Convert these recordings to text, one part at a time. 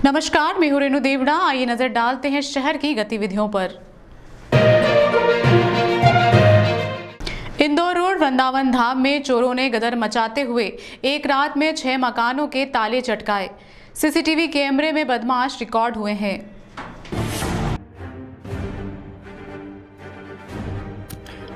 नमस्कार, मैं हूं रेणु देवड़ा। आइए नजर डालते हैं शहर की गतिविधियों पर। इंदौर रोड वृंदावन धाम में चोरों ने गदर मचाते हुए एक रात में 6 मकानों के ताले चटकाए। सीसीटीवी कैमरे में बदमाश रिकॉर्ड हुए हैं।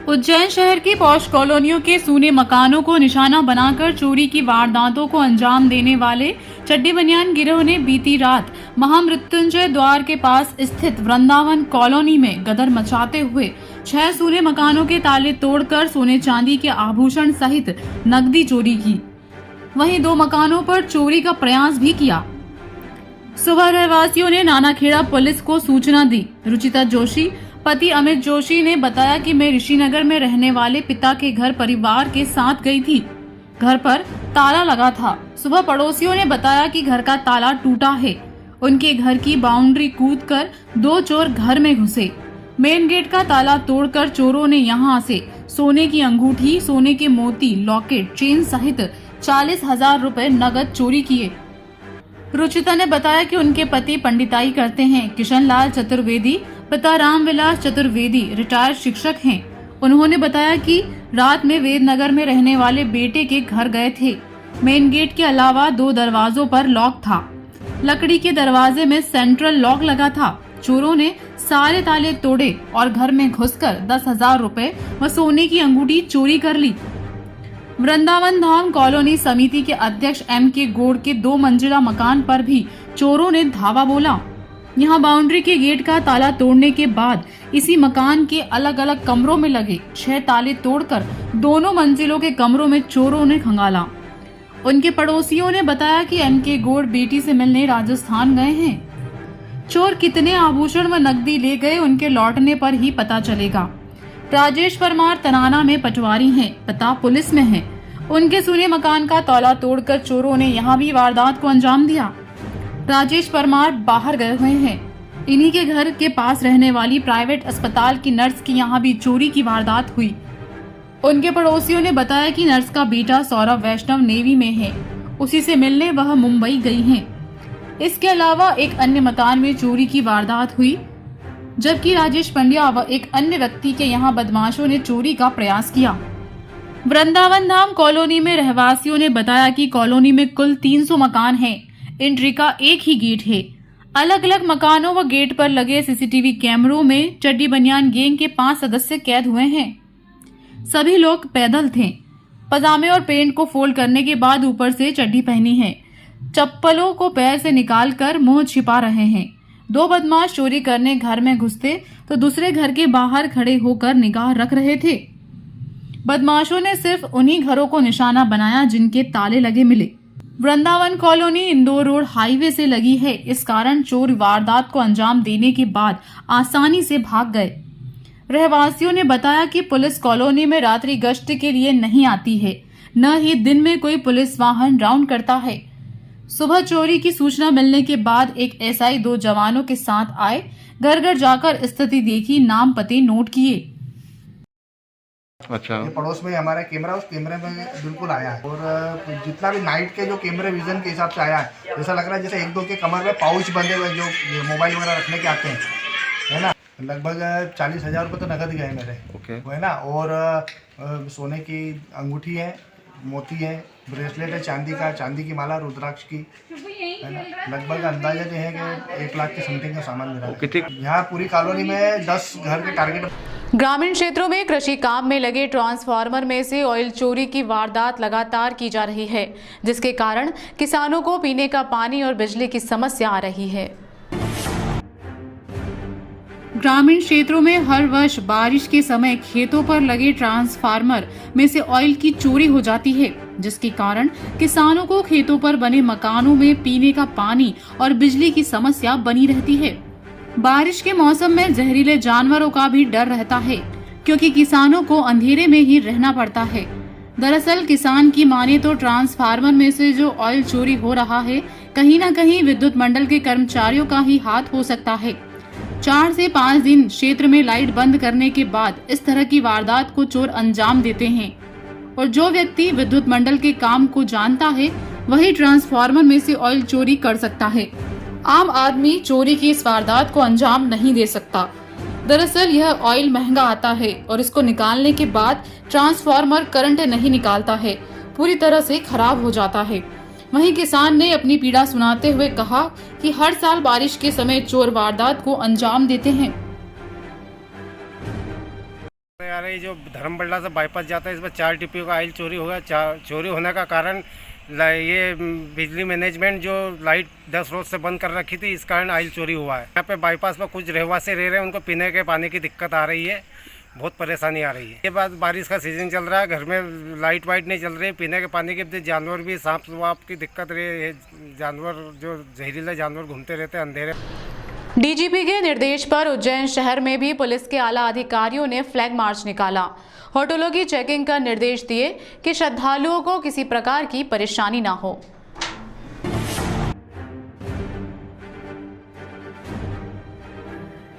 उज्जैन शहर की पॉश कॉलोनियों के सूने मकानों को निशाना बनाकर चोरी की वारदातों को अंजाम देने वाले चड्डी बनियान गिरोह ने बीती रात महामृत्युंजय द्वार के पास स्थित वृंदावन कॉलोनी में गदर मचाते हुए 6 सूने मकानों के ताले तोड़कर सोने चांदी के आभूषण सहित नकदी चोरी की। वहीं 2 मकानों पर चोरी का प्रयास भी किया। सुबह रहवासियों ने नानाखेड़ा पुलिस को सूचना दी। रुचिता जोशी पति अमित जोशी ने बताया कि मैं ऋषिनगर में रहने वाले पिता के घर परिवार के साथ गई थी। घर पर ताला लगा था। सुबह पड़ोसियों ने बताया कि घर का ताला टूटा है। उनके घर की बाउंड्री कूदकर 2 चोर घर में घुसे। मेन गेट का ताला तोड़कर चोरों ने यहां से सोने की अंगूठी, सोने के मोती, लॉकेट, चेन सहित 40,000 रुपए नगद चोरी किए। रुचिता ने बताया कि उनके पति पंडिताई करते हैं। किशन लाल चतुर्वेदी पिता रामविलास चतुर्वेदी रिटायर्ड शिक्षक हैं। उन्होंने बताया कि रात में वेदनगर में रहने वाले बेटे के घर गए थे। मेन गेट के अलावा 2 दरवाजों पर लॉक था। लकड़ी के दरवाजे में सेंट्रल लॉक लगा था। चोरों ने सारे ताले तोड़े और घर में घुसकर 10,000 रुपए व सोने की अंगूठी चोरी कर ली। वृंदावन धाम कॉलोनी समिति के अध्यक्ष M.K. गोड़ के 2 मंजिला मकान पर भी चोरों ने धावा बोला। यहाँ बाउंड्री के गेट का ताला तोड़ने के बाद इसी मकान के अलग अलग कमरों में लगे 6 ताले तोड़कर दोनों मंजिलों के कमरों में चोरों ने खंगाला। उनके पड़ोसियों ने बताया कि M.K. गोड़ बेटी से मिलने राजस्थान गए हैं। चोर कितने आभूषण व नकदी ले गए उनके लौटने पर ही पता चलेगा। राजेश परमार तनाना में पटवारी हैं, पिता पुलिस में हैं। उनके सूने मकान का ताला तोड़कर चोरों ने यहाँ भी वारदात को अंजाम दिया। राजेश परमार बाहर गए हुए हैं। इन्हीं के घर के पास रहने वाली प्राइवेट अस्पताल की नर्स की यहाँ भी चोरी की वारदात हुई। उनके पड़ोसियों ने बताया कि नर्स का बेटा सौरभ वैष्णव नेवी में है। उसी से मिलने वह मुंबई गई हैं। इसके अलावा एक अन्य मकान में चोरी की वारदात हुई, जबकि राजेश पंड्या व एक अन्य व्यक्ति के यहाँ बदमाशों ने चोरी का प्रयास किया। वृंदावन धाम कॉलोनी में रहवासियों ने बताया कि कॉलोनी में कुल 300 मकान हैं। एंट्री का एक ही गेट है। अलग अलग मकानों व गेट पर लगे सीसीटीवी कैमरों में चड्डी बनियान गैंग के 5 सदस्य कैद हुए हैं। सभी लोग पैदल थे। पजामे और पैंट को फोल्ड करने के बाद ऊपर से चड्डी पहनी है। चप्पलों को पैर से निकालकर मुंह छिपा रहे हैं। 2 बदमाश चोरी करने घर में घुसते तो दूसरे घर के बाहर खड़े होकर निगाह रख रहे थे। बदमाशों ने सिर्फ उन्हीं घरों को निशाना बनाया जिनके ताले लगे मिले। Vrindavan colony Indore road highway से लगी है। इस कारण चोर वारदात को अंजाम देने के बाद आसानी से भाग गए। रहवासियों ने बताया कि पुलिस कॉलोनी में रात्रि गश्त के लिए नहीं आती है, न ही दिन में कोई पुलिस वाहन राउंड करता है। सुबह चोरी की सूचना मिलने के बाद एक SI 2 जवानों के साथ आए। घर घर जाकर स्थिति देखी, नाम पते नोट किए। अच्छा, ये पड़ोस में हमारा कैमरा, उस कैमरे में बिल्कुल आया है। और जितना भी नाइट के जो कैमरे विजन के हिसाब से आया है, ऐसा लग रहा है जैसे 1-2 के कमर में पाउच बंधे हुए जो मोबाइल वगैरह रखने के आते हैं, है ना। लगभग 40,000 रुपये तो नकद गए मेरे। ओके। वो है ना। और सोने की अंगूठी है, मोती है, ब्रेसलेट है चांदी का, चांदी की माला रुद्राक्ष की, है ना। लगभग अंदाजा जो है कि 1 लाख के समथिंग का सामान मिला है। यहाँ पूरी कॉलोनी में 10 घर के टारगेट। ग्रामीण क्षेत्रों में कृषि काम में लगे ट्रांसफार्मर में से ऑयल चोरी की वारदात लगातार की जा रही है, जिसके कारण किसानों को पीने का पानी और बिजली की समस्या आ रही है। ग्रामीण क्षेत्रों में हर वर्ष बारिश के समय खेतों पर लगे ट्रांसफार्मर में से ऑयल की चोरी हो जाती है, जिसके कारण किसानों को खेतों पर बने मकानों में पीने का पानी और बिजली की समस्या बनी रहती है। बारिश के मौसम में जहरीले जानवरों का भी डर रहता है, क्योंकि किसानों को अंधेरे में ही रहना पड़ता है। दरअसल किसान की माने तो ट्रांसफार्मर में से जो ऑयल चोरी हो रहा है, कहीं न कहीं विद्युत मंडल के कर्मचारियों का ही हाथ हो सकता है। 4 से 5 दिन क्षेत्र में लाइट बंद करने के बाद इस तरह की वारदात को चोर अंजाम देते हैं। और जो व्यक्ति विद्युत मंडल के काम को जानता है, वही ट्रांसफार्मर में से ऑयल चोरी कर सकता है। आम आदमी चोरी की इस वारदात को अंजाम नहीं दे सकता। दरअसल यह ऑयल महंगा आता है और इसको निकालने के बाद ट्रांसफार्मर करंट नहीं निकालता है, पूरी तरह से खराब हो जाता है। वहीं किसान ने अपनी पीड़ा सुनाते हुए कहा कि हर साल बारिश के समय चोर वारदात को अंजाम देते हैं। यार ये जो धर्मबल्ला से बाईपास जाता है, इस पर 4 टिप्पियों का ऑयल चोरी होगा। चोरी होने का कारण ये बिजली मैनेजमेंट जो लाइट 10 रोज से बंद कर रखी थी, इस कारण ऑयल चोरी हुआ है। यहाँ पे बाईपास पर कुछ रहवासी रह रहे हैं, उनको पीने के पानी की दिक्कत आ रही है, बहुत परेशानी आ रही है। ये बात बारिश का सीजन चल रहा है, घर में लाइट वाइट नहीं चल रही, पीने के पानी के जानवर भी सांप वाप की दिक्कत रही है, जानवर जो जहरीले जानवर घूमते रहते हैं अंधेरे। डीजीपी के निर्देश पर उज्जैन शहर में भी पुलिस के आला अधिकारियों ने फ्लैग मार्च निकाला। होटलों की चेकिंग का निर्देश दिए कि श्रद्धालुओं को किसी प्रकार की परेशानी ना हो।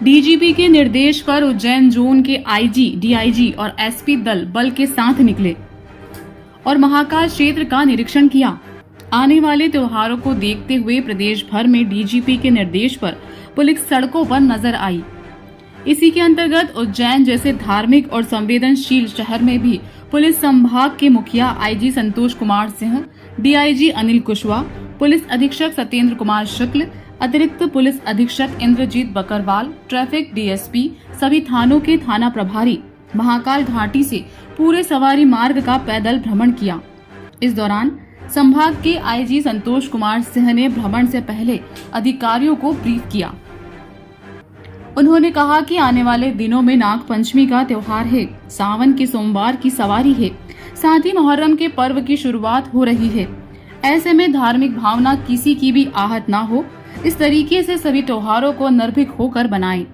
डीजीपी के निर्देश पर उज्जैन जोन के आईजी, डीआईजी और एसपी दल बल के साथ निकले और महाकाल क्षेत्र का निरीक्षण किया। आने वाले त्योहारों को देखते हुए प्रदेश भर में डीजीपी के निर्देश पर पुलिस सड़कों पर नजर आई। इसी के अंतर्गत उज्जैन जैसे धार्मिक और संवेदनशील शहर में भी पुलिस संभाग के मुखिया IG Santosh Kumar Singh, DIG Anil Kushwaha, police अधीक्षक सत्येंद्र कुमार शुक्ल, अतिरिक्त पुलिस अधीक्षक इंद्रजीत बकरवाल, ट्रैफिक डीएसपी, सभी थानों के थाना प्रभारी महाकाल घाटी से पूरे सवारी मार्ग का पैदल भ्रमण किया। इस दौरान संभाग के आईजी संतोष कुमार सिंह ने भ्रमण से पहले अधिकारियों को ब्रीफ किया। उन्होंने कहा कि आने वाले दिनों में नाग पंचमी का त्योहार है, सावन के सोमवार की सवारी है, साथ ही मुहर्रम के पर्व की शुरुआत हो रही है। ऐसे में धार्मिक भावना किसी की भी आहत ना हो, इस तरीके से सभी त्योहारों को निर्भीक होकर बनाएं।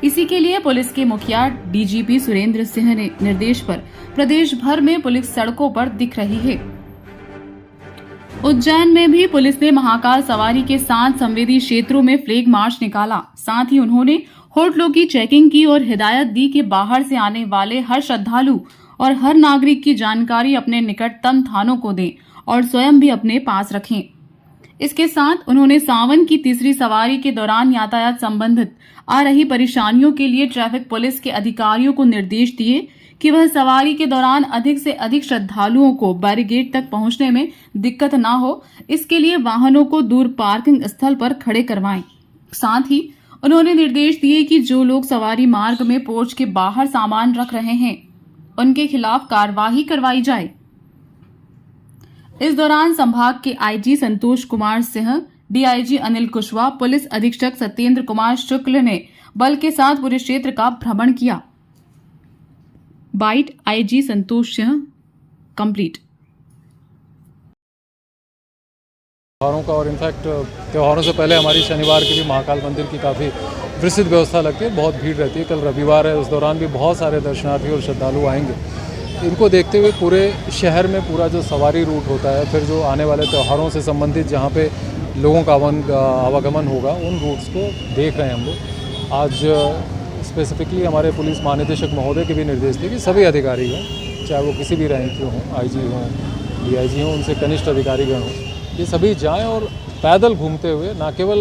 इसी के लिए पुलिस के मुखिया डीजीपी सुरेंद्र सिंह ने निर्देश पर प्रदेश भर में पुलिस सड़कों पर दिख रही है। उज्जैन में भी पुलिस ने महाकाल सवारी के साथ संवेदी क्षेत्रों में फ्लैग मार्च निकाला। साथ ही उन्होंने होटलों की चेकिंग की और हिदायत दी कि बाहर से आने वाले हर श्रद्धालु और हर नागरिक की जानकारी अपने निकटतम थानों को दें और स्वयं भी अपने पास रखें। इसके साथ उन्होंने सावन की तीसरी सवारी के दौरान यातायात संबंधित आ रही परेशानियों के लिए ट्रैफिक पुलिस के अधिकारियों को निर्देश दिए कि वह सवारी के दौरान अधिक से अधिक श्रद्धालुओं को बैरिकेड तक पहुंचने में दिक्कत ना हो, इसके लिए वाहनों को दूर पार्किंग स्थल पर खड़े करवाएं। साथ ही उन्होंने निर्देश दिए कि जो लोग सवारी मार्ग में पोर्च के बाहर सामान रख रहे हैं, उनके खिलाफ कार्रवाई करवाई जाए। इस दौरान संभाग के IG Santosh Kumar Singh, DIG Anil Kushwaha, police अधीक्षक सत्येंद्र कुमार शुक्ल ने बल के साथ पूरे क्षेत्र का भ्रमण किया। Bite IG Santosh Singh complete. त्योहारों का और इनफैक्ट त्योहारों से पहले हमारी शनिवार की भी महाकाल मंदिर की काफ़ी विस्तृत व्यवस्था लगती है, बहुत भीड़ रहती है। कल रविवार है, उस दौरान भी बहुत सारे दर्शनार्थी और श्रद्धालु आएंगे। इनको देखते हुए पूरे शहर में पूरा जो सवारी रूट होता है, फिर जो आने वाले त्योहारों से संबंधित जहाँ पे लोगों का आवागमन होगा, उन रूट्स को देख रहे हैं हम लोग। आज स्पेसिफिकली हमारे पुलिस महानिदेशक महोदय के भी निर्देश थे कि सभी अधिकारी हैं, चाहे वो किसी भी रैंक के हों, आईजी हों, डीआईजी हों, उनसे कनिष्ठ अधिकारीगण हों, ये सभी जाएं और पैदल घूमते हुए ना केवल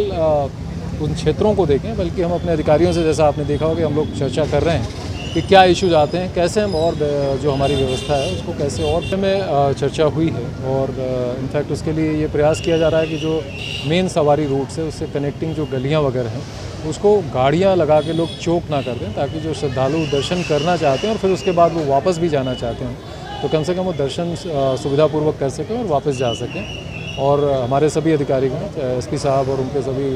उन क्षेत्रों को देखें, बल्कि हम अपने अधिकारियों से, जैसा आपने देखा हो कि हम लोग चर्चा कर रहे हैं कि क्या इश्यूज आते हैं, कैसे हम और जो हमारी व्यवस्था है उसको कैसे और में चर्चा हुई है। और इनफैक्ट उसके लिए ये प्रयास किया जा रहा है कि जो मेन सवारी रूट्स है उससे कनेक्टिंग जो गलियाँ वगैरह हैं उसको गाड़ियाँ लगा के लोग चौक ना कर दें, ताकि जो श्रद्धालु दर्शन करना चाहते हैं और फिर उसके बाद वो वापस भी जाना चाहते हैं तो कम से कम वो दर्शन सुविधापूर्वक कर सकें और वापस जा सकें। और हमारे सभी अधिकारीगण, एसपी साहब और उनके सभी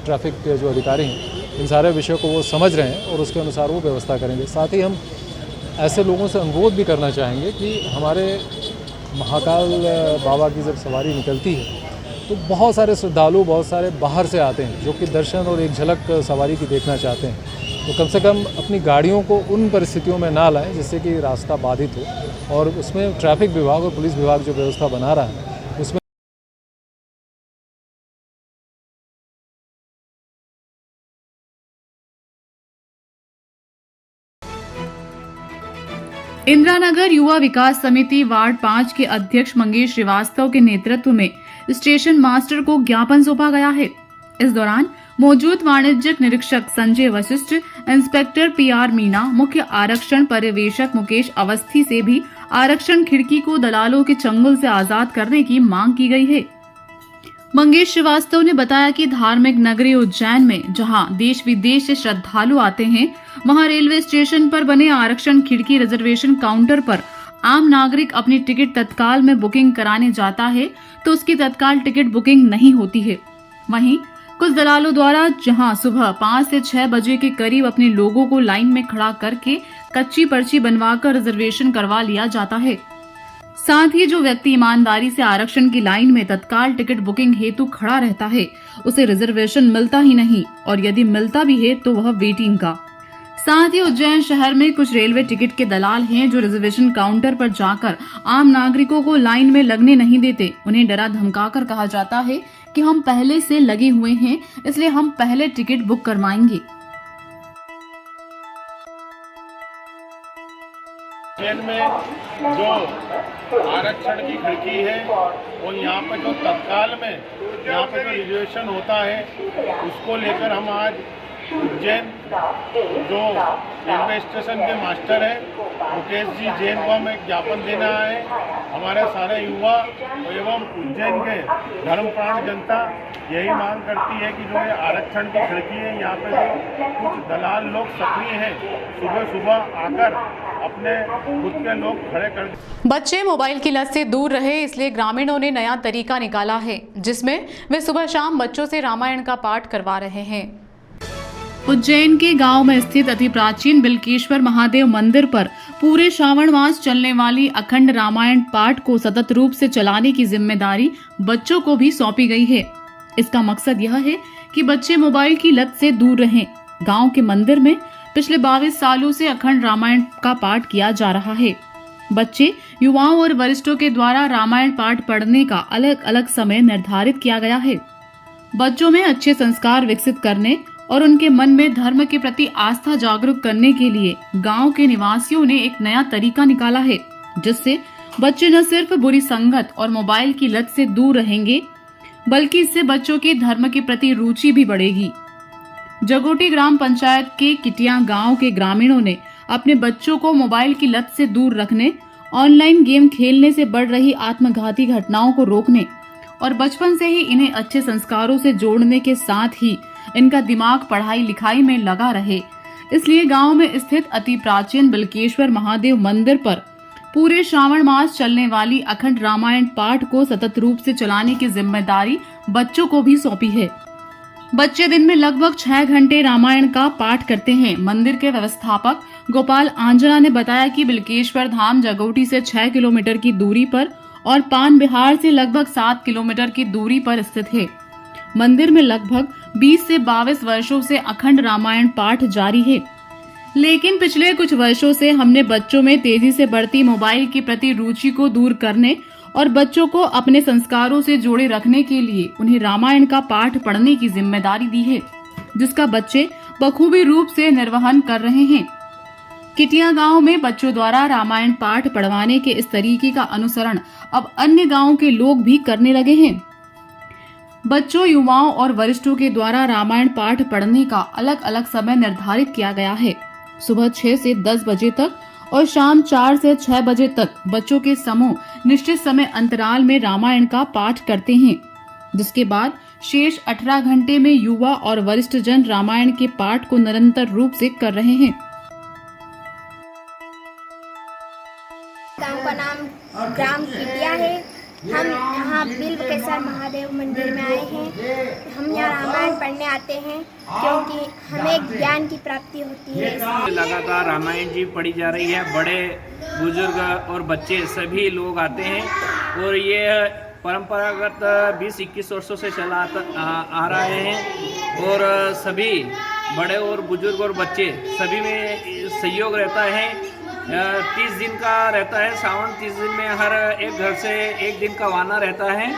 ट्रैफिक के जो अधिकारी हैं, इन सारे विषयों को वो समझ रहे हैं और उसके अनुसार वो व्यवस्था करेंगे। साथ ही हम ऐसे लोगों से अनुरोध भी करना चाहेंगे कि हमारे महाकाल बाबा की जब सवारी निकलती है तो बहुत सारे श्रद्धालु बहुत सारे बाहर से आते हैं जो कि दर्शन और एक झलक सवारी की देखना चाहते हैं। तो कम से कम अपनी गाड़ियों को उन परिस्थितियों में ना लाएं जिससे कि रास्ता बाधित हो, और उसमें ट्रैफिक विभाग और पुलिस विभाग जो व्यवस्था बना रहा है उसमें इंदिरानगर युवा विकास समिति वार्ड 5 के अध्यक्ष मंगेश श्रीवास्तव के नेतृत्व में स्टेशन मास्टर को ज्ञापन सौंपा गया है। इस दौरान मौजूद वाणिज्यिक निरीक्षक संजय वशिष्ठ, इंस्पेक्टर PR मीना, मुख्य आरक्षण पर्यवेक्षक मुकेश अवस्थी से भी आरक्षण खिड़की को दलालों के चंगुल से आजाद करने की मांग की गई है। मंगेश श्रीवास्तव ने बताया कि धार्मिक नगरी उज्जैन में जहां देश विदेश से श्रद्धालु आते हैं, वहां रेलवे स्टेशन पर बने आरक्षण खिड़की रिजर्वेशन काउंटर पर आम नागरिक अपनी टिकट तत्काल में बुकिंग कराने जाता है तो उसकी तत्काल टिकट बुकिंग नहीं होती है। वहीं कुछ दलालों द्वारा जहां सुबह 5 से 6 बजे के करीब अपने लोगों को लाइन में खड़ा करके कच्ची पर्ची बनवाकर रिजर्वेशन करवा लिया जाता है। साथ ही जो व्यक्ति ईमानदारी से आरक्षण की लाइन में तत्काल टिकट बुकिंग हेतु खड़ा रहता है, उसे रिजर्वेशन मिलता ही नहीं और यदि मिलता भी है तो वह वेटिंग का। साथ ही उज्जैन शहर में कुछ रेलवे टिकट के दलाल हैं जो रिजर्वेशन काउंटर पर जाकर आम नागरिकों को लाइन में लगने नहीं देते। उन्हें डरा धमकाकर कहा जाता है कि हम पहले से लगे हुए हैं, इसलिए हम पहले टिकट बुक करवाएंगे। ट्रेन में जो आरक्षण की खिड़की है और यहाँ पर जो तत्काल में यहाँ पर जो रिजर्वेशन होता है, उसको लेकर हम आज उज्जैन जो रेलवे स्टेशन के मास्टर हैं मुकेश जी जैन को हम एक ज्ञापन देना है। हमारे सारे युवा एवं उज्जैन के धर्मप्राण जनता यही मांग करती है कि जो ये आरक्षण की खिड़की है, यहाँ पे जो कुछ दलाल लोग सक्रिय हैं, सुबह सुबह आकर अपने खुद के लोग खड़े कर। बच्चे मोबाइल की लत से दूर रहे, इसलिए ग्रामीणों ने नया तरीका निकाला है, जिसमें वे सुबह शाम बच्चों से रामायण का पाठ करवा रहे हैं। उज्जैन के गांव में स्थित अति प्राचीन बिल्केश्वर महादेव मंदिर पर पूरे श्रावण मास चलने वाली अखंड रामायण पाठ को सतत रूप से चलाने की जिम्मेदारी बच्चों को भी सौंपी गई है। इसका मकसद यह है कि बच्चे मोबाइल की लत से दूर रहें। गांव के मंदिर में पिछले 22 सालों से अखंड रामायण का पाठ किया जा रहा है। बच्चे, युवाओं और वरिष्ठों के द्वारा रामायण पाठ पढ़ने का अलग अलग समय निर्धारित किया गया है। बच्चों में अच्छे संस्कार विकसित करने और उनके मन में धर्म के प्रति आस्था जागरूक करने के लिए गांव के निवासियों ने एक नया तरीका निकाला है, जिससे बच्चे न सिर्फ बुरी संगत और मोबाइल की लत से दूर रहेंगे, बल्कि इससे बच्चों के धर्म के प्रति रुचि भी बढ़ेगी। जगोटी ग्राम पंचायत के किटिया गांव के ग्रामीणों ने अपने बच्चों को मोबाइल की लत से दूर रखने, ऑनलाइन गेम खेलने से बढ़ रही आत्मघाती घटनाओं को रोकने और बचपन से ही इन्हें अच्छे संस्कारों से जोड़ने के साथ ही इनका दिमाग पढ़ाई लिखाई में लगा रहे, इसलिए गांव में स्थित अति प्राचीन बिल्केश्वर महादेव मंदिर पर पूरे श्रावण मास चलने वाली अखंड रामायण पाठ को सतत रूप से चलाने की जिम्मेदारी बच्चों को भी सौंपी है। बच्चे दिन में लगभग 6 घंटे रामायण का पाठ करते हैं। मंदिर के व्यवस्थापक गोपाल आंजना ने बताया कि बिल्केश्वर धाम जगोटी से 6 किलोमीटर की दूरी पर और पान बिहार से लगभग 7 किलोमीटर की दूरी पर स्थित है। मंदिर में लगभग 20 से 22 वर्षों से अखंड रामायण पाठ जारी है, लेकिन पिछले कुछ वर्षों से हमने बच्चों में तेजी से बढ़ती मोबाइल के प्रति रुचि को दूर करने और बच्चों को अपने संस्कारों से जोड़े रखने के लिए उन्हें रामायण का पाठ पढ़ने की जिम्मेदारी दी है, जिसका बच्चे बखूबी रूप से निर्वहन कर रहे हैं। किटिया गांव में बच्चों द्वारा रामायण पाठ पढ़वाने के इस तरीके का अनुसरण अब अन्य गांवों के लोग भी करने लगे हैं। बच्चों, युवाओं और वरिष्ठों के द्वारा रामायण पाठ पढ़ने का अलग अलग समय निर्धारित किया गया है। सुबह 6 से 10 बजे तक और शाम 4 से 6 बजे तक बच्चों के समूह निश्चित समय अंतराल में रामायण का पाठ करते हैं, जिसके बाद शेष 18 घंटे में युवा और वरिष्ठ जन रामायण के पाठ को निरंतर रूप से कर रहे हैं। गांव का नाम ग्राम किटिया है। हम यहाँ बिल्केश्वर महादेव मंदिर में आए हैं। हम यहाँ रामायण पढ़ने आते हैं क्योंकि हमें ज्ञान की प्राप्ति होती है। लगातार रामायण जी पढ़ी जा रही है। बड़े बुजुर्ग और बच्चे सभी लोग आते हैं और ये परंपरागत 20-21 वर्षों से चला आ रहे हैं और सभी बड़े और बुजुर्ग और बच्चे सभी में सहयोग रहता है। 30 दिन का रहता है सावन। 30 दिन में हर एक घर से एक दिन का वाना रहता है।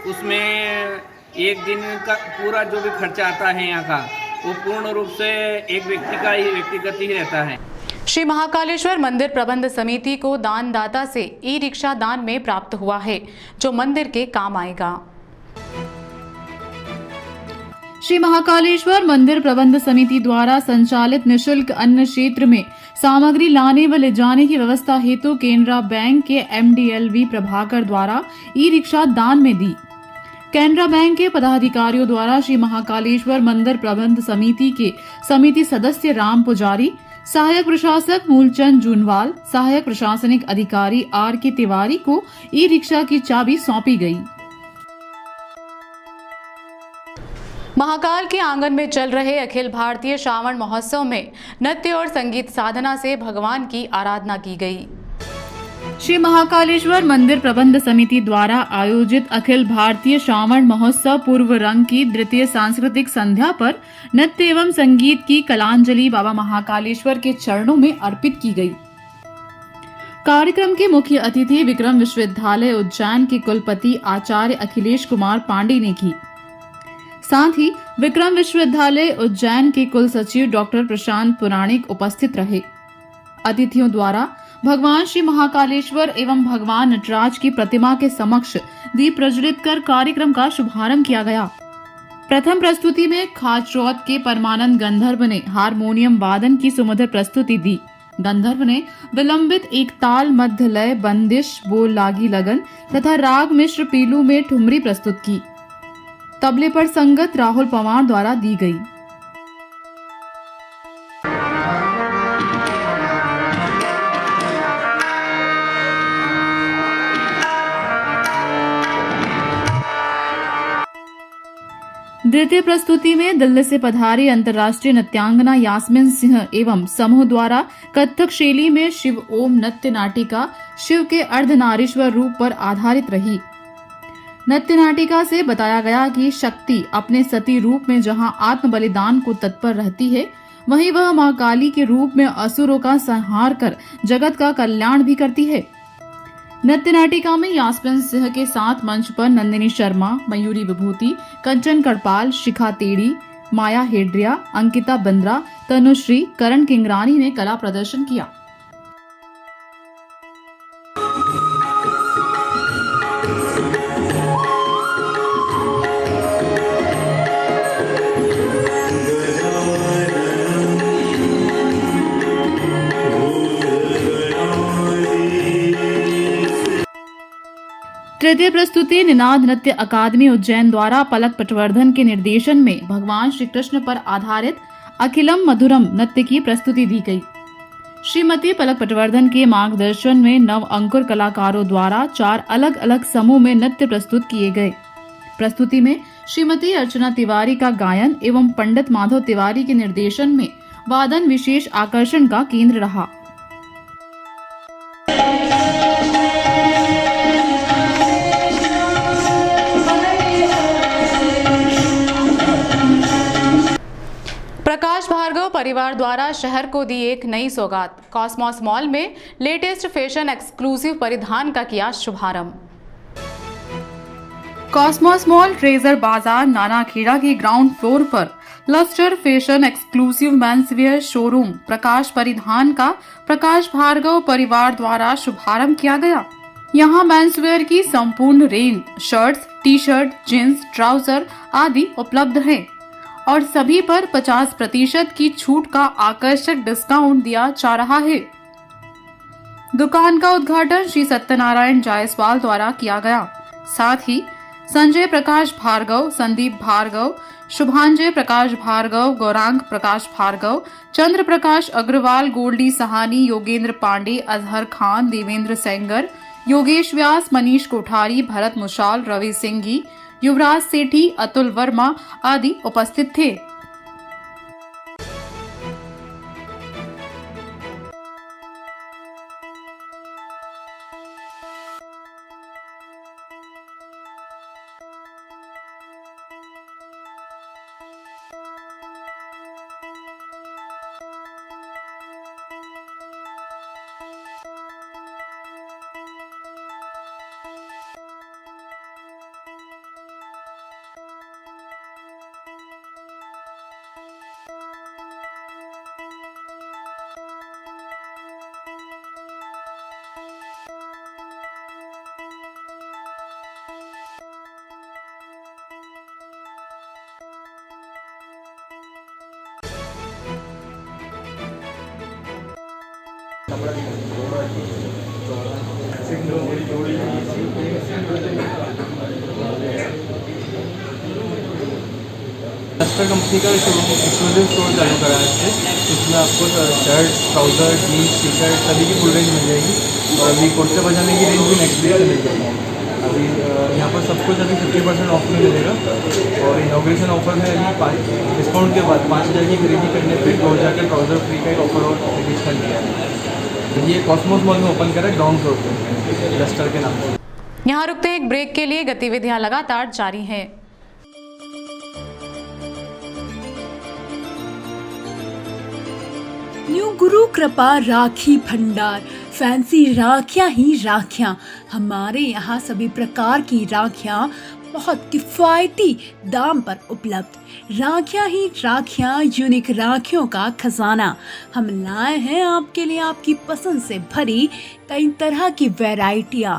उसमें एक दिन का पूरा जो भी खर्चा आता है यहाँ का, वो पूर्ण रूप से एक व्यक्ति का ही व्यक्तिगत ही रहता है। श्री महाकालेश्वर मंदिर प्रबंध समिति को दानदाता से ई-रिक्शा दान में प्राप्त हुआ है, जो मंदिर के काम आएगा। श्री महाकालेश्वर मंदिर प्रबंध समिति द्वारा संचालित निशुल्क अन्न क्षेत्र में सामग्री लाने व ले जाने की व्यवस्था हेतु केनरा बैंक के MDLV प्रभाकर द्वारा ई रिक्शा दान में दी। केनरा बैंक के पदाधिकारियों द्वारा श्री महाकालेश्वर मंदिर प्रबंध समिति के समिति सदस्य राम पुजारी, सहायक प्रशासक मूलचंद जूनवाल, सहायक प्रशासनिक अधिकारी RK तिवारी को ई रिक्शा की चाबी सौंपी गई। महाकाल के आंगन में चल रहे अखिल भारतीय श्रावण महोत्सव में नृत्य और संगीत साधना से भगवान की आराधना की गई। श्री महाकालेश्वर मंदिर प्रबंध समिति द्वारा आयोजित अखिल भारतीय श्रावण महोत्सव पूर्व रंग की द्वितीय सांस्कृतिक संध्या पर नृत्य एवं संगीत की कलांजलि बाबा महाकालेश्वर के चरणों में अर्पित की गई। कार्यक्रम के मुख्य अतिथि विक्रम विश्वविद्यालय उज्जैन के कुलपति आचार्य अखिलेश कुमार पांडे ने की। साथ ही विक्रम विश्वविद्यालय उज्जैन के कुल सचिव डॉक्टर प्रशांत पुराणिक उपस्थित रहे। अतिथियों द्वारा भगवान श्री महाकालेश्वर एवं भगवान नटराज की प्रतिमा के समक्ष दीप प्रज्वलित कर कार्यक्रम का शुभारंभ किया गया। प्रथम प्रस्तुति में खाचरौत के परमानंद गंधर्व ने हारमोनियम वादन की सुमधुर प्रस्तुति दी। गंधर्व ने विलंबित एक ताल मध्य लय बंदिश बोल लागी लगन तथा राग मिश्र पीलू में ठुमरी प्रस्तुत की। तबले पर संगत राहुल पवार द्वारा दी गई। द्वितीय प्रस्तुति में दिल्ली से पधारी अंतर्राष्ट्रीय नृत्यांगना यास्मीन सिंह एवं समूह द्वारा कथक शैली में शिव ओम नृत्य नाटिका शिव के अर्धनारीश्वर रूप पर आधारित रही। नृत्य नाटिका से बताया गया कि शक्ति अपने सती रूप में जहां आत्म बलिदान को तत्पर रहती है, वहीं वह मां काली के रूप में असुरों का संहार कर जगत का कल्याण भी करती है। नृत्य नाटिका में यास्मीन सिंह के साथ मंच पर नंदिनी शर्मा, मयूरी विभूति, कंचन कड़पाल, शिखा तेड़ी, माया हेड्रिया, अंकिता बंद्रा, तनुश्री, करण किंगरानी ने कला प्रदर्शन किया। तृतीय प्रस्तुति निनाद नृत्य अकादमी उज्जैन द्वारा पलक पटवर्धन के निर्देशन में भगवान श्री कृष्ण पर आधारित अखिलम मधुरम नृत्य की प्रस्तुति दी गई। श्रीमती पलक पटवर्धन के मार्गदर्शन में नव अंकुर कलाकारों द्वारा 4 अलग अलग समूह में नृत्य प्रस्तुत किए गए। प्रस्तुति में श्रीमती अर्चना तिवारी का गायन एवं पंडित माधव तिवारी के निर्देशन में वादन विशेष आकर्षण का केंद्र रहा। प्रकाश भार्गव परिवार द्वारा शहर को दी एक नई सौगात। कॉस्मॉस मॉल में लेटेस्ट फैशन एक्सक्लूसिव परिधान का किया शुभारंभ। कॉस्मॉस मॉल ट्रेजर बाजार नानाखेड़ा के ग्राउंड फ्लोर पर lustre fashion exclusive menswear showroom Prakash Paridhan का प्रकाश भार्गव परिवार द्वारा शुभारंभ किया गया। यहाँ मेंसवेयर की संपूर्ण range shirts, T shirt, jeans, trouser आदि उपलब्ध है और सभी पर 50% की छूट का आकर्षक डिस्काउंट दिया जा रहा है। दुकान का उद्घाटन श्री सत्यनारायण जायसवाल द्वारा किया गया। साथ ही संजय प्रकाश भार्गव, संदीप भार्गव, शुभांजय प्रकाश भार्गव, गौरांग प्रकाश भार्गव, चंद्र प्रकाश अग्रवाल, गोल्डी सहानी, योगेंद्र पांडे, अजहर खान, देवेंद्र सेंगर, योगेश व्यास, मनीष कोठारी, भरत मुशाल, रवि सिंघी, युवराज सेठी, अतुल वर्मा आदि उपस्थित थे। डस्टर कंपनी का शोरूम एक्सक्लूसिव स्टोर चालू करा है हमने। इसमें आपको shirt, trouser, jeans, T shirt सभी की फुल रेंज मिल जाएगी और अभी कुर्ते पजामे की रेंज भी नेक्स्ट वीक से मिल जाएगी। अभी यहाँ पर सब कुछ अभी 50% ऑफ में मिलेगा और इनॉग्रेशन ऑफर में अभी डिस्काउंट के बाद 5000 की खरीदी करने पर 2000 का ट्राउज़र फ्री का एक ऑफर और रिलीज कर दिया है। ये कॉस्मोस मॉल में ओपन करा है ग्राउंड फ्लोर पर डस्टर के नाम से। यहाँ रुकते हैं एक ब्रेक के लिए। गतिविधियां लगातार जारी हैं। न्यू गुरु कृपा राखी भंडार, फैंसी राखियां ही राखियां। हमारे यहाँ सभी प्रकार की राखियां बहुत किफ़ायती दाम पर उपलब्ध। राखियां ही राखियां, यूनिक राखियों का खजाना। हम लाए हैं आपके लिए आपकी पसंद से भरी कई तरह की वैरायटियां।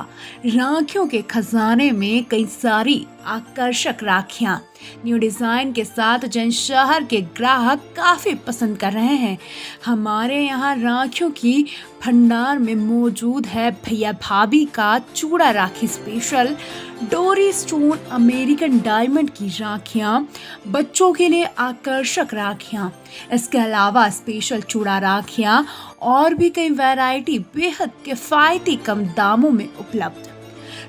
राखियों के खजाने में कई सारी आकर्षक राखियां न्यू डिज़ाइन के साथ जैन शहर के ग्राहक काफ़ी पसंद कर रहे हैं। हमारे यहाँ राखियों की भंडार में मौजूद है भैया भाभी का चूड़ा राखी स्पेशल, डोरी स्टोन अमेरिकन डायमंड की राखियाँ, बच्चों के लिए आकर्षक राखियाँ। इसके अलावा स्पेशल चूड़ा राखियाँ और भी कई वैरायटी बेहद किफ़ायती कम दामों में उपलब्ध।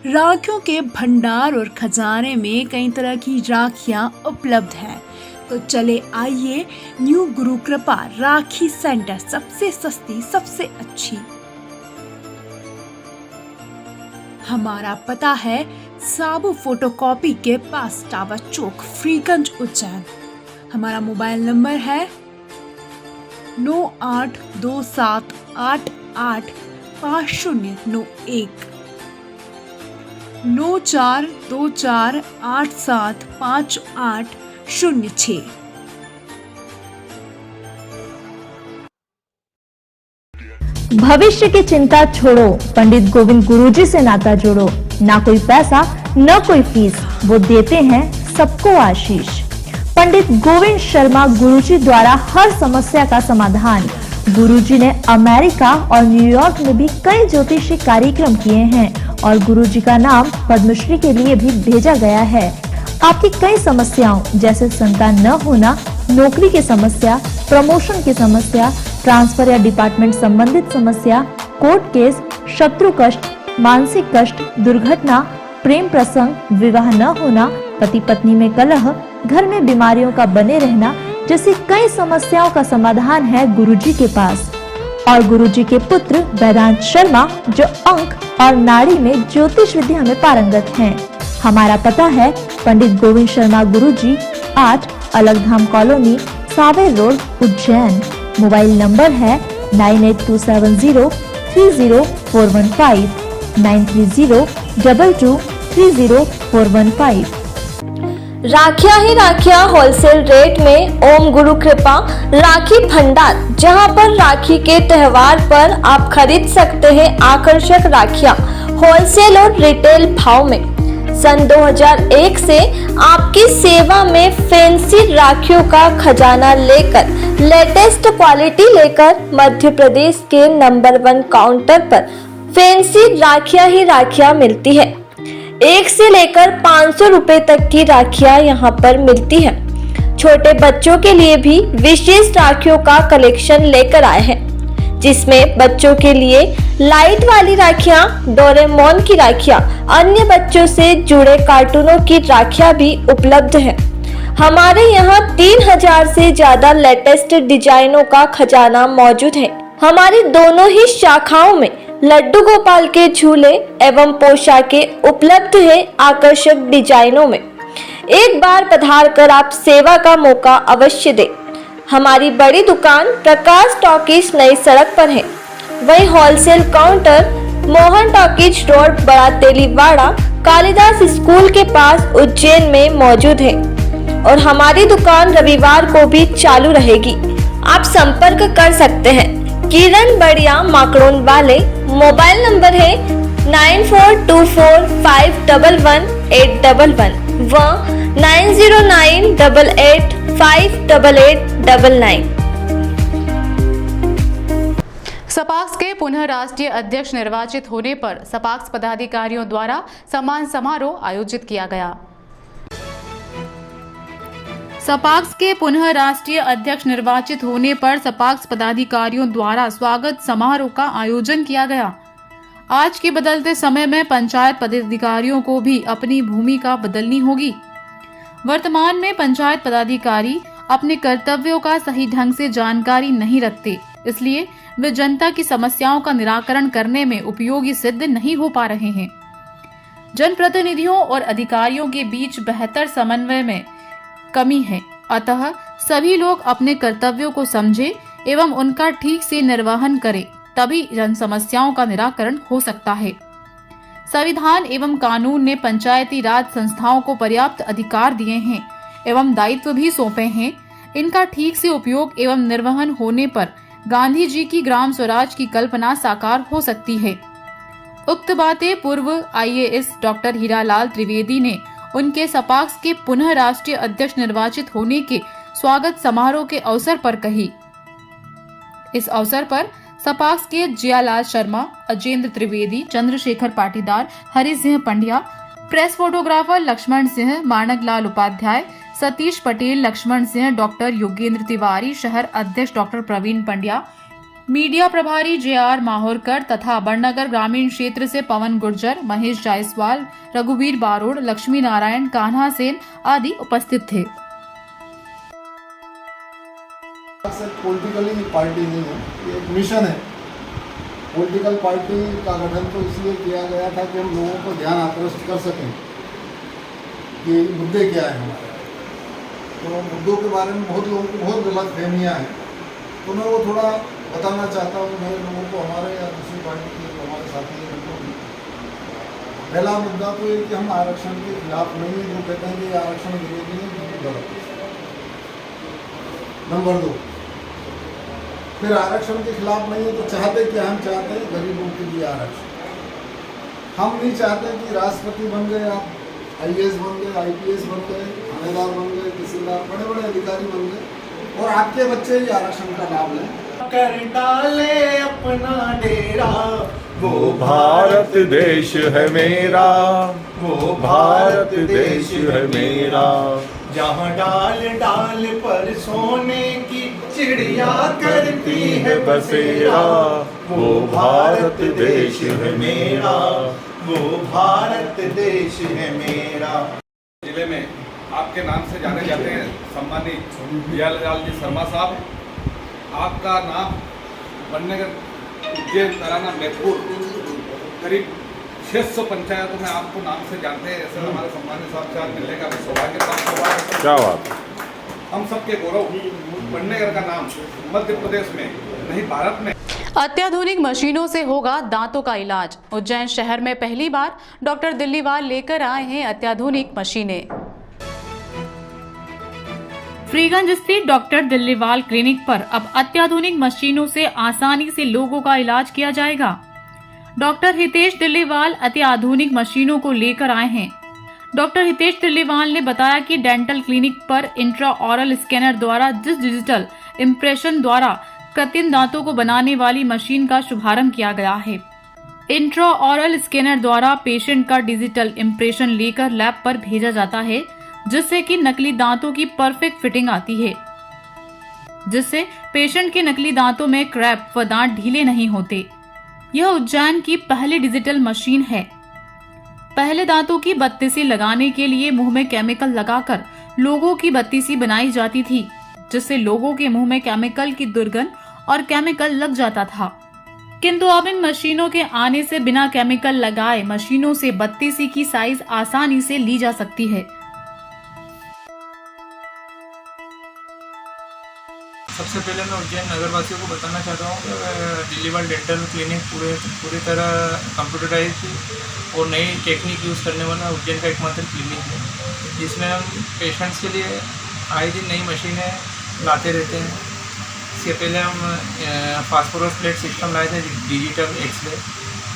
राखियों के भंडार और खजाने में कई तरह की राखियां उपलब्ध हैं। तो चले आइए न्यू गुरु कृपा राखी सेंटर, सबसे सस्ती सबसे अच्छी। हमारा पता है साबू फोटोकॉपी के पास, टावर चौक, फ्रीगंज, उज्जैन। हमारा मोबाइल नंबर है 9827885091 9424875806। भविष्य की चिंता छोड़ो, पंडित गोविंद गुरुजी से नाता जोड़ो। ना कोई पैसा न कोई फीस, वो देते हैं सबको आशीष। पंडित गोविंद शर्मा गुरुजी द्वारा हर समस्या का समाधान। गुरुजी ने अमेरिका और न्यूयॉर्क में भी कई ज्योतिषी कार्यक्रम किए हैं और गुरुजी का नाम पद्मश्री के लिए भी भेजा गया है। आपकी कई समस्याओं जैसे संतान न होना, नौकरी की समस्या, प्रमोशन की समस्या, ट्रांसफर या डिपार्टमेंट संबंधित समस्या, कोर्ट केस, शत्रु कष्ट, मानसिक कष्ट, दुर्घटना, प्रेम प्रसंग, विवाह न होना, पति पत्नी में कलह, घर में बीमारियों का बने रहना जैसी कई समस्याओं का समाधान है गुरुजी के पास। और गुरुजी के पुत्र वेदांत शर्मा जो अंक और नाड़ी में ज्योतिष विद्या में पारंगत हैं। हमारा पता है Pandit Govind Sharma Guruji, 8 Alagdham colony, Sanwer road, Ujjain. Mobile number है 9827030415 9302230415। राखियां ही राखियां होलसेल रेट में ओम गुरु कृपा राखी भंडार, जहां पर राखी के त्योहार पर आप खरीद सकते हैं आकर्षक राखियां होलसेल और रिटेल भाव में। सन 2001 से आपकी सेवा में फैंसी राखियों का खजाना लेकर, लेटेस्ट क्वालिटी लेकर मध्य प्रदेश के नंबर 1 काउंटर पर फैंसी राखियां ही राखियां मिलती है। 1 से लेकर 500 रुपए तक की राखियां यहाँ पर मिलती है। छोटे बच्चों के लिए भी विशेष राखियों का कलेक्शन लेकर आए हैं, जिसमें बच्चों के लिए लाइट वाली राखियां, डोरेमोन की राखियां, अन्य बच्चों से जुड़े कार्टूनों की राखियां भी उपलब्ध है। हमारे यहाँ 3000 से ज्यादा लेटेस्ट डिजाइनों का खजाना मौजूद है। हमारी दोनों ही शाखाओं में लड्डू गोपाल के झूले एवं पोशाकें उपलब्ध है आकर्षक डिजाइनों में। एक बार पधार कर आप सेवा का मौका अवश्य दें। हमारी बड़ी दुकान प्रकाश टॉकीज नई सड़क पर है। वही wholesale counter Mohan talkies road, बड़ा तेलीवाड़ा, कालिदास स्कूल के पास उज्जैन में मौजूद है। और हमारी दुकान रविवार को भी चालू रहेगी। आप संपर्क कर सकते हैं। किरण बढ़िया माकड़ोन वाले, मोबाइल नंबर है 9424511811 व 9098858899। सपाक्स के पुनः राष्ट्रीय अध्यक्ष निर्वाचित होने पर सपाक्स पदाधिकारियों द्वारा सम्मान समारोह आयोजित किया गया। सपाक्स के पुनः राष्ट्रीय अध्यक्ष निर्वाचित होने पर सपाक्स पदाधिकारियों द्वारा स्वागत समारोह का आयोजन किया गया। आज के बदलते समय में पंचायत पदाधिकारियों को भी अपनी भूमिका बदलनी होगी। वर्तमान में पंचायत पदाधिकारी अपने कर्तव्यों का सही ढंग से जानकारी नहीं रखते, इसलिए वे जनता की समस्याओं का निराकरण करने में उपयोगी सिद्ध नहीं हो पा रहे हैं। जनप्रतिनिधियों और अधिकारियों के बीच बेहतर समन्वय में कमी है, अतः सभी लोग अपने कर्तव्यों को समझें एवं उनका ठीक से निर्वहन करें, तभी जन समस्याओं का निराकरण हो सकता है। संविधान एवं कानून ने पंचायती राज संस्थाओं को पर्याप्त अधिकार दिए हैं एवं दायित्व भी सौंपे हैं। इनका ठीक से उपयोग एवं निर्वहन होने पर गांधी जी की ग्राम स्वराज की कल्पना साकार हो सकती है। उक्त बातें पूर्व IAS डॉक्टर हीरालाल त्रिवेदी ने उनके सपाक्स के पुनः राष्ट्रीय अध्यक्ष निर्वाचित होने के स्वागत समारोह के अवसर पर कही। इस अवसर पर सपाक्स के जियालाल शर्मा, अजेंद्र त्रिवेदी, चंद्रशेखर पाटीदार, हरि सिंह पंड्या, प्रेस फोटोग्राफर लक्ष्मण सिंह, मानक लाल उपाध्याय, सतीश पटेल, लक्ष्मण सिंह, डॉक्टर योगेंद्र तिवारी, शहर अध्यक्ष डॉक्टर प्रवीण पंड्या, मीडिया प्रभारी JR माहोरकर तथा बड़नगर ग्रामीण क्षेत्र से पवन गुर्जर, महेश जायसवाल, रघुवीर बारोड़, लक्ष्मी नारायण, कान्हा सेन आदि उपस्थित थे। पॉलिटिकली पार्टी नहीं है, ये एक मिशन है। पॉलिटिकल पार्टी का गठन तो इसलिए किया गया था कि हम लोगों को ध्यान आकर्षित कर सकें कि मुद्दे क्या है हमारे। तो मुद्दों के बारे में बहुत लोगों को बहुत गलत फहमियाँ हैं, तो मैं वो थोड़ा बताना चाहता हूँ मेरे लोगों को, हमारे या दूसरी पार्टी के हमारे साथी हैं। पहला मुद्दा तो ये कि हम आरक्षण के खिलाफ नहीं है, जो कहते हैं कि आरक्षण विरोधी है, बिल्कुल गलत। नंबर 2, फिर आरक्षण के खिलाफ नहीं है तो चाहते क्या? हम चाहते हैं गरीबों के लिए आरक्षण। हम नहीं चाहते कि राष्ट्रपति बन गए आप, IAS बन गए, IPS बन गए, थानेदार बन गए, तहसीलदार, बड़े बड़े अधिकारी बन गए और आपके बच्चे भी आरक्षण का लाभ लें। कर डाले अपना डेरा, वो भारत देश है मेरा, वो भारत देश है मेरा। जहाँ डाल डाल पर सोने की चिड़िया करती है बसेरा, वो भारत देश है मेरा, वो भारत देश है मेरा। जिले में आपके नाम से जाने जाते हैं सम्मानित जियालाल जी शर्मा साहब। आपका नाम बनने का उज्जैन, तराना, मैदपुर करीब 600 पंचायतों में आपको नाम से जानते हैं। ऐसे हमारे सम्मानित साहब से आज मिलने का सौभाग्य प्राप्त हुआ है। क्या बात। हम सबके गौरव बननेगर का नाम मध्य प्रदेश में नहीं भारत में। अत्याधुनिक मशीनों से होगा दांतों का इलाज। उज्जैन शहर में पहली बार डॉक्टर दिल्लीवाल लेकर आए हैं अत्याधुनिक मशीनें। फ्रीगंज स्थित डॉक्टर दिल्लीवाल क्लिनिक पर अब अत्याधुनिक मशीनों से आसानी से लोगों का इलाज किया जाएगा। डॉक्टर हितेश दिल्लीवाल अत्याधुनिक मशीनों को लेकर आए हैं। डॉक्टर हितेश दिल्लीवाल ने बताया कि डेंटल क्लिनिक पर इंट्राऑरल स्कैनर द्वारा डिजिटल इम्प्रेशन द्वारा कृत्रिम दांतों को बनाने वाली मशीन का शुभारंभ किया गया है। इंट्राऑरल स्कैनर द्वारा पेशेंट का डिजिटल इम्प्रेशन लेकर लैब पर भेजा जाता है, जिससे कि नकली दांतों की परफेक्ट फिटिंग आती है, जिससे पेशेंट के नकली दांतों में क्रैप व दांत ढीले नहीं होते। यह उज्जैन की पहली डिजिटल मशीन है। पहले दांतों की बत्तीसी लगाने के लिए मुंह में केमिकल लगाकर लोगों की बत्तीसी बनाई जाती थी, जिससे लोगों के मुंह में केमिकल की दुर्गंध और केमिकल लग जाता था। किंतु अब इन मशीनों के आने से बिना केमिकल लगाए मशीनों से बत्तीसी की साइज आसानी से ली जा सकती है। सबसे पहले मैं उज्जैन नगरवासियों को बताना चाहता हूँ कि दिल्लीवाल डेंटल क्लिनिक पूरी तरह कंप्यूटराइज और नई टेक्निक यूज़ करने वाला उज्जैन का एकमात्र क्लिनिक है, जिसमें हम पेशेंट्स के लिए आए दिन नई मशीनें लाते रहते हैं। इससे पहले हम फास्फोरस प्लेट सिस्टम लाए थे, डिजिटल एक्सरे,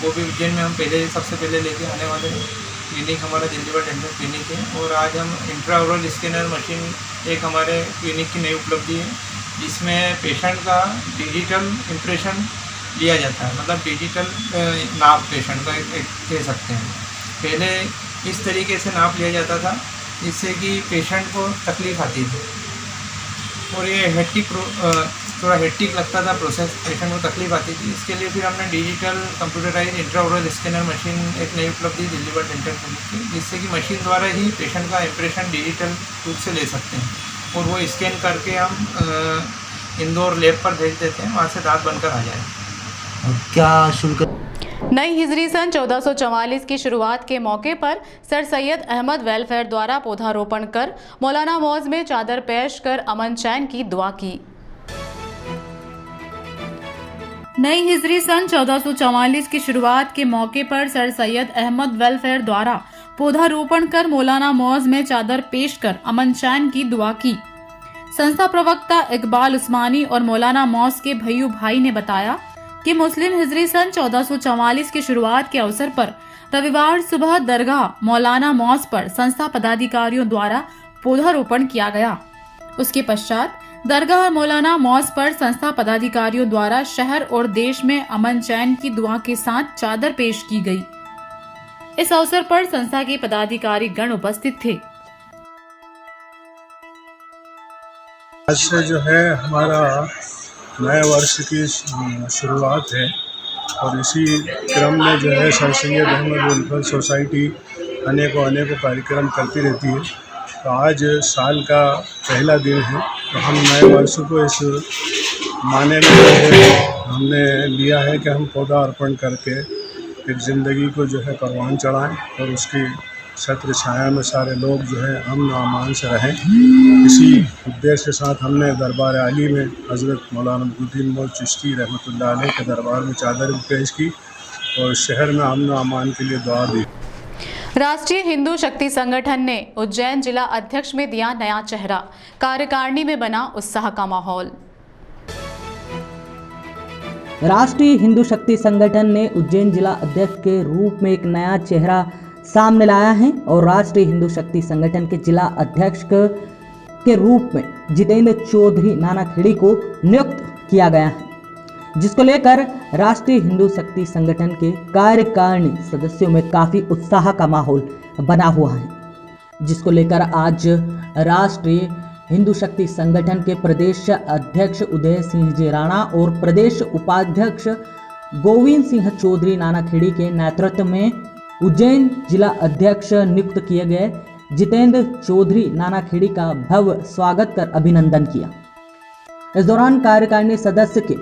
वो भी उज्जैन में हम सबसे पहले लेके आने वाले हैं। क्लिनिक हमारा दिल्लीवाल डेंटल क्लिनिक है और आज हम इंट्राऑरल स्कैनर मशीन एक हमारे क्लिनिक की नई उपलब्धि है, जिसमें पेशेंट का डिजिटल इम्प्रेशन लिया जाता है, मतलब डिजिटल नाप पेशेंट का एक कह सकते हैं। पहले इस तरीके से नाप लिया जाता था जिससे कि पेशेंट को तकलीफ़ आती थी और ये थोड़ा हेक्टिक लगता था प्रोसेस, पेशेंट को तकलीफ आती थी। इसके लिए फिर हमने डिजिटल कंप्यूटराइज इंट्राओरल स्कैनर मशीन एक नई उपलब्धि दिल्ली बर्ड डेंटल क्लिनिक की, जिससे कि मशीन द्वारा ही पेशेंट का इम्प्रेशन डिजिटल रूप से ले सकते हैं और वो स्कैन करके हम इंदौर लैब पर भेज देते हैं, वहाँ से दांत बनकर आ जाए। क्या शुल्क? नई हिजरी सन 1444 की शुरुआत के मौके पर सर सैयद अहमद वेलफेयर द्वारा पौधारोपण कर मौलाना मौज में चादर पेश कर अमन चैन की दुआ की। नई हिजरी सन 1444 की शुरुआत के मौके पर सर सैयद अहमद वेलफेयर द्वारा पौधारोपण कर मौलाना मौज में चादर पेश कर अमन चैन की दुआ की। संस्था प्रवक्ता इकबाल उस्मानी और मौलाना मौज के भैयू भाई ने बताया कि मुस्लिम हिजरी सन 1444 की शुरुआत के अवसर पर रविवार सुबह दरगाह मौलाना मौज पर संस्था पदाधिकारियों द्वारा पौधारोपण किया गया। उसके पश्चात दरगाह मौलाना मौज पर संस्था पदाधिकारियों द्वारा शहर और देश में अमन चैन की दुआ के साथ चादर पेश की गई। इस अवसर पर संस्था के पदाधिकारी गण उपस्थित थे। आज से जो है हमारा नए वर्ष की शुरुआत है और इसी क्रम में जो है sir Syed Ahmed welfare society अनेकों कार्यक्रम करती रहती है। तो आज साल का पहला दिन है, तो हम नए वर्ष को इस माने में जो है हमने लिया है कि हम पौधा अर्पण करके एक ज़िंदगी को जो है परवान चढ़ाएं और उसकी छत्र छाया में सारे लोग जो है अमन अमान से रहें। इसी उद्देश्य के साथ हमने दरबार आली में हज़रत मौलाना नूरुद्दीन मौज चिश्ती रहमतुल्लाह अलैह के दरबार में चादर पेश की और शहर में अमन अमान के लिए दुआ दी। राष्ट्रीय हिंदू शक्ति संगठन ने उज्जैन जिला अध्यक्ष में दिया नया चेहरा, कार्यकारिणी में बना उत्साह का माहौल। राष्ट्रीय हिंदू शक्ति संगठन ने उज्जैन जिला अध्यक्ष के रूप में एक नया चेहरा सामने लाया है और राष्ट्रीय हिंदू शक्ति संगठन के जिला अध्यक्ष के रूप में जितेंद्र चौधरी नानाखेड़ी को नियुक्त किया गया है, जिसको लेकर राष्ट्रीय हिंदू शक्ति संगठन के कार्यकारिणी सदस्यों में काफ़ी उत्साह का माहौल बना हुआ है, जिसको लेकर आज राष्ट्रीय हिंदू शक्ति संगठन के प्रदेश अध्यक्ष उदय सिंह जी राणा और प्रदेश उपाध्यक्ष गोविंद सिंह चौधरी नानाखेड़ी के नेतृत्व में उज्जैन जिला अध्यक्ष नियुक्त किए गए जितेंद्र चौधरी नानाखेड़ी का भव्य स्वागत कर अभिनंदन किया। इस दौरान कार्यकारिणी सदस्य के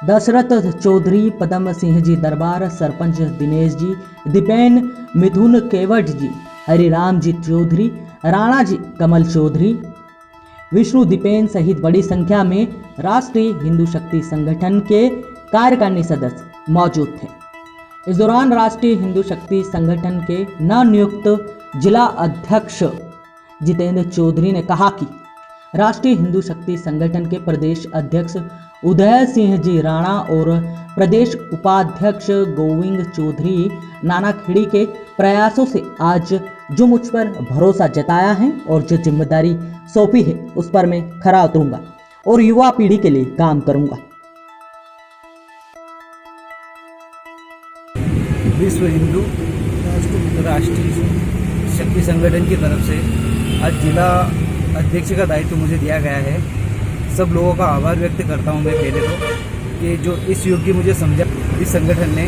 दशरथ चौधरी, पदम सिंह जी दरबार, सरपंच दिनेश जी, दीपेन मिथुन केवट जी, हरिराम जी चौधरी, राणा जी कमल चौधरी, विष्णु दीपेन सहित बड़ी संख्या में राष्ट्रीय हिंदू शक्ति संगठन के कार्यकारिणी सदस्य मौजूद थे। इस दौरान राष्ट्रीय हिंदू शक्ति संगठन के नवनियुक्त जिला अध्यक्ष जितेंद्र चौधरी ने कहा कि राष्ट्रीय हिंदू शक्ति संगठन के प्रदेश अध्यक्ष उदय सिंह जी राणा और प्रदेश उपाध्यक्ष गोविंद चौधरी नानाखेड़ी के प्रयासों से आज जो मुझ पर भरोसा जताया है और जो जिम्मेदारी सौंपी है उस पर मैं खरा उतरूंगा और युवा पीढ़ी के लिए काम करूंगा। विश्व हिंदू राष्ट्रीय शक्ति संगठन की तरफ से आज जिला अध्यक्ष का दायित्व मुझे दिया गया है। सब लोगों का आभार व्यक्त करता हूं मैं पहले तो कि जो इस योग्य मुझे समझा इस संगठन ने,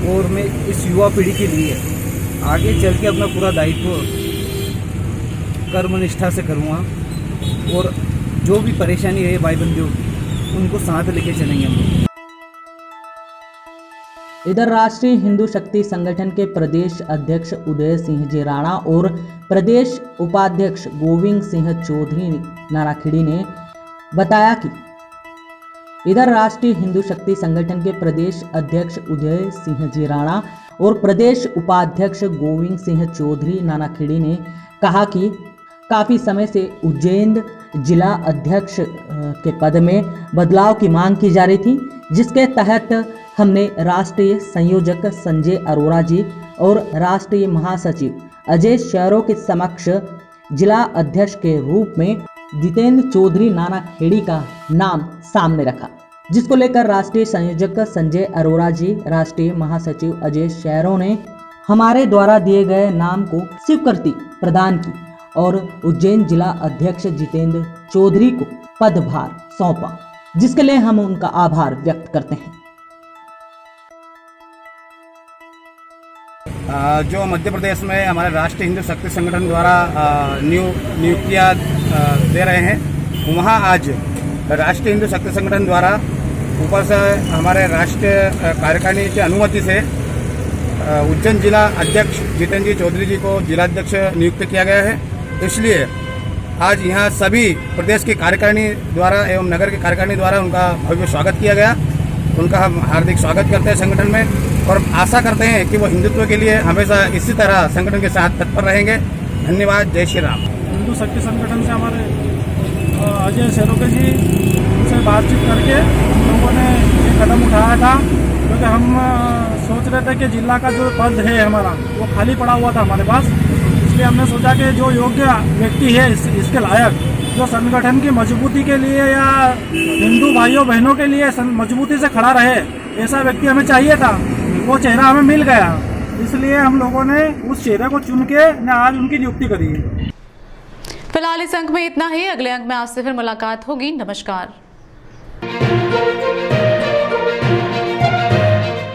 और मैं इस युवा पीढ़ी के लिए आगे चल के अपना पूरा दायित्व कर्मनिष्ठा से करूँगा और जो भी परेशानी है भाई बंधुओं की उनको साथ लेके चलेंगे हम लोग। इधर राष्ट्रीय हिंदू शक्ति संगठन के प्रदेश अध्यक्ष उदय सिंह जी राणा और प्रदेश उपाध्यक्ष गोविंद सिंह चौधरी नानाखेड़ी ने बताया कि इधर राष्ट्रीय हिंदू शक्ति संगठन के प्रदेश अध्यक्ष उदय सिंह जी राणा और प्रदेश उपाध्यक्ष गोविंद सिंह चौधरी नानाखेड़ी ने कहा कि काफ़ी समय से उज्जैन जिला अध्यक्ष के पद में बदलाव की मांग की जा रही थी, जिसके तहत हमने राष्ट्रीय संयोजक संजय अरोड़ा जी और राष्ट्रीय महासचिव अजय शहरों के समक्ष जिला अध्यक्ष के रूप में जितेंद्र चौधरी नानाखेड़ी का नाम सामने रखा। जिसको लेकर राष्ट्रीय संयोजक संजय अरोरा जी, राष्ट्रीय महासचिव अजय शहरों ने हमारे द्वारा दिए गए नाम को स्वीकृति प्रदान की और उज्जैन जिला अध्यक्ष जितेंद्र चौधरी को पदभार सौंपा, जिसके लिए हम उनका आभार व्यक्त करते हैं। जो मध्य प्रदेश में हमारे राष्ट्रीय हिंदू शक्ति संगठन द्वारा नियुक्तियाँ दे रहे हैं, वहाँ आज राष्ट्रीय हिंदू शक्ति संगठन द्वारा ऊपर से हमारे राष्ट्रीय कार्यकारिणी की अनुमति से उज्जैन जिला अध्यक्ष जितेंद्र चौधरी जी को जिलाध्यक्ष नियुक्त किया गया है। इसलिए आज यहाँ सभी प्रदेश की कार्यकारिणी द्वारा एवं नगर की कार्यकारिणी द्वारा उनका भव्य स्वागत किया गया। उनका हम हार्दिक स्वागत करते हैं संगठन में और आशा करते हैं कि वो हिंदुत्व के लिए हमेशा इसी तरह संगठन के साथ तत्पर रहेंगे। धन्यवाद। जय श्री राम। हिंदू शक्ति संगठन से हमारे अजय शेरोके जी से बातचीत करके हम लोगों ने ये कदम उठाया था, क्योंकि हम सोच रहे थे कि जिला का जो पद है हमारा वो खाली पड़ा हुआ था हमारे पास। इसलिए हमने सोचा कि जो योग्य व्यक्ति है इसके लायक, जो संगठन की मजबूती के लिए या हिंदू भाइयों बहनों के लिए मजबूती से खड़ा रहे, ऐसा व्यक्ति हमें चाहिए था। वो चेहरा हमें मिल गया, इसलिए हम लोगों ने उस चेहरे को चुन के आज उनकी नियुक्ति करी है। फिलहाल इस अंक में इतना ही। अगले अंक में आपसे फिर मुलाकात होगी। नमस्कार।